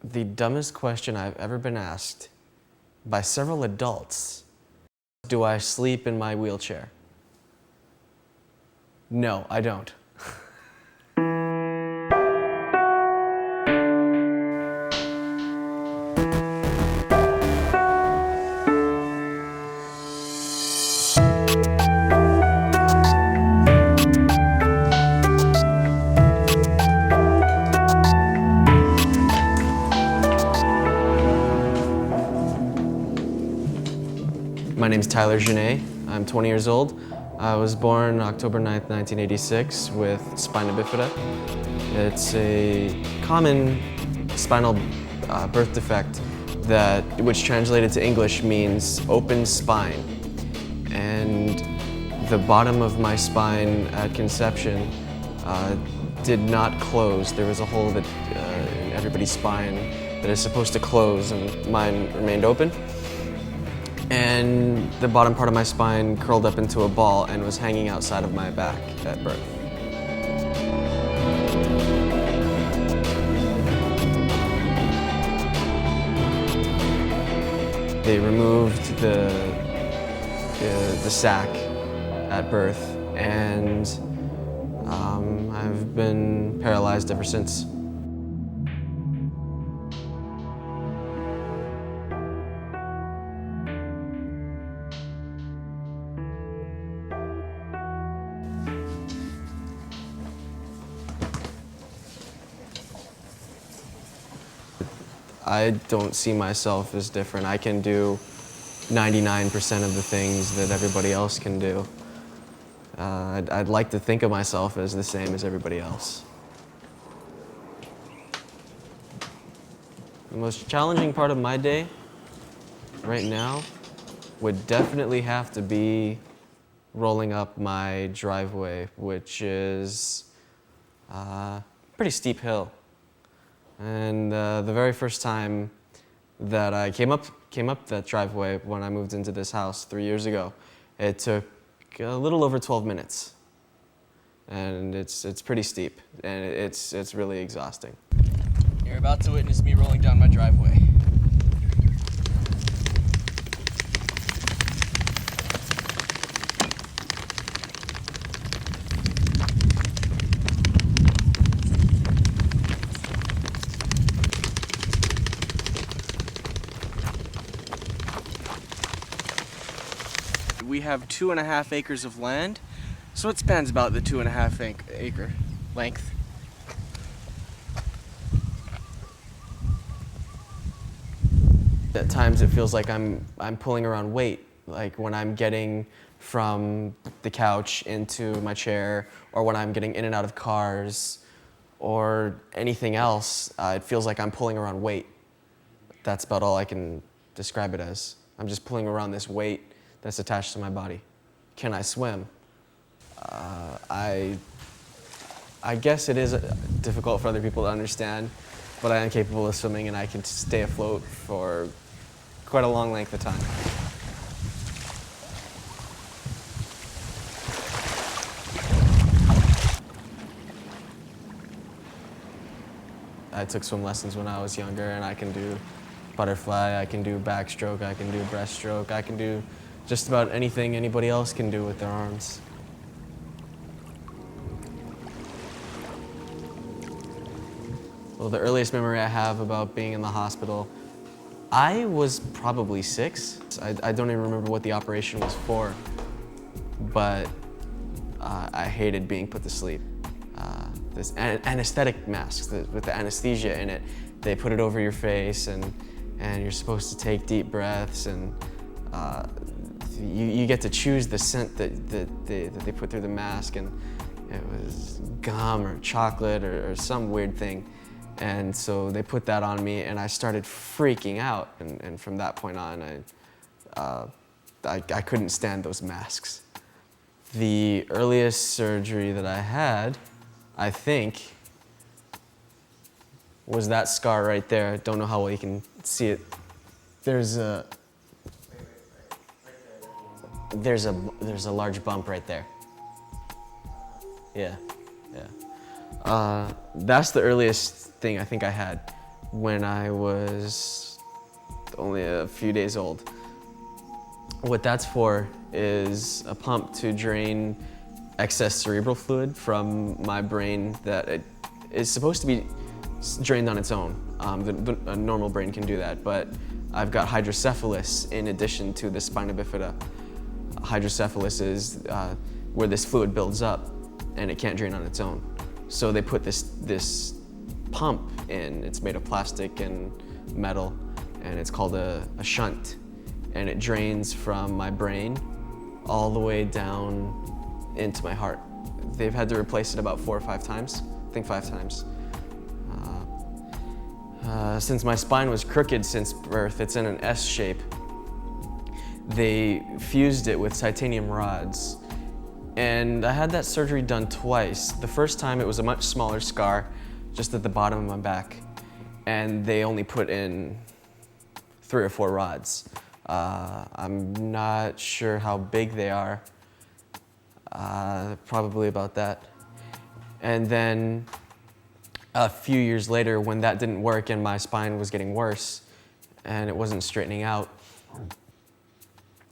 The dumbest question I've ever been asked by several adults: do I sleep in my wheelchair? No, I don't. My name's Tyler Genest. I'm 20 years old. I was born October 9th, 1986 with Spina Bifida. It's a common spinal birth defect which translated to English means open spine. And the bottom of my spine at conception did not close. There was a hole in everybody's spine that is supposed to close, and mine remained open. And the bottom part of my spine curled up into a ball and was hanging outside of my back at birth. They removed the sac at birth, and I've been paralyzed ever since. I don't see myself as different. I can do 99% of the things that everybody else can do. I'd like to think of myself as the same as everybody else. The most challenging part of my day right now would definitely have to be rolling up my driveway, which is a pretty steep hill. And the very first time that I came up that driveway when I moved into this house 3 years ago, it took a little over 12 minutes. And it's pretty steep, and it's really exhausting. You're about to witness me rolling down my driveway. We have 2.5 acres of land, so it spans about the 2.5 acre length. At times it feels like I'm pulling around weight, like when I'm getting from the couch into my chair, or when I'm getting in and out of cars, or anything else, it feels like I'm pulling around weight. That's about all I can describe it as. I'm just pulling around this weight that's attached to my body. Can I swim? I guess it is difficult for other people to understand, but I am capable of swimming, and I can stay afloat for quite a long length of time. I took swim lessons when I was younger, and I can do butterfly, I can do backstroke, I can do breaststroke, I can do just about anything anybody else can do with their arms. Well, the earliest memory I have about being in the hospital, I was probably 6. I don't even remember what the operation was for, but I hated being put to sleep. This anesthetic masks with the anesthesia in it, they put it over your face, and you're supposed to take deep breaths, and you get to choose the scent that they put through the mask, and it was gum or chocolate or some weird thing. And so they put that on me, and I started freaking out. And from that point on, I couldn't stand those masks. The earliest surgery that I had, I think, was that scar right there. I don't know how well you can see it. There's a large bump right there. Yeah. That's the earliest thing I think I had. when I was only a few days old. What that's for is a pump to drain excess cerebral fluid from my brain that it is supposed to be drained on its own. A normal brain can do that, but I've got hydrocephalus in addition to the spina bifida. Hydrocephalus is where this fluid builds up and it can't drain on its own. So they put this pump in. It's made of plastic and metal, and it's called a shunt. And it drains from my brain all the way down into my heart. They've had to replace it about 4 or 5 times, I think 5 times. Since my spine was crooked since birth, it's in an S shape. They fused it with titanium rods. And I had that surgery done twice. The first time it was a much smaller scar, just at the bottom of my back. And they only put in 3 or 4 rods. I'm not sure how big they are. Probably about that. And then a few years later, when that didn't work and my spine was getting worse and it wasn't straightening out,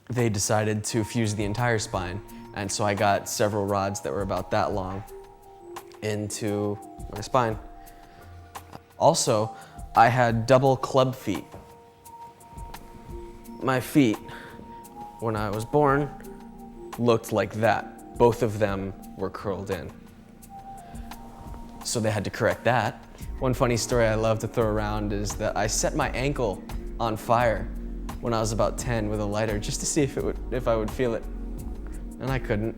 they decided to fuse the entire spine. And so I got several rods that were about that long into my spine. Also, I had double club feet. My feet, when I was born, looked like that. Both of them were curled in. So they had to correct that. One funny story I love to throw around is that I set my ankle on fire when I was about 10 with a lighter just to see if I would feel it. And I couldn't.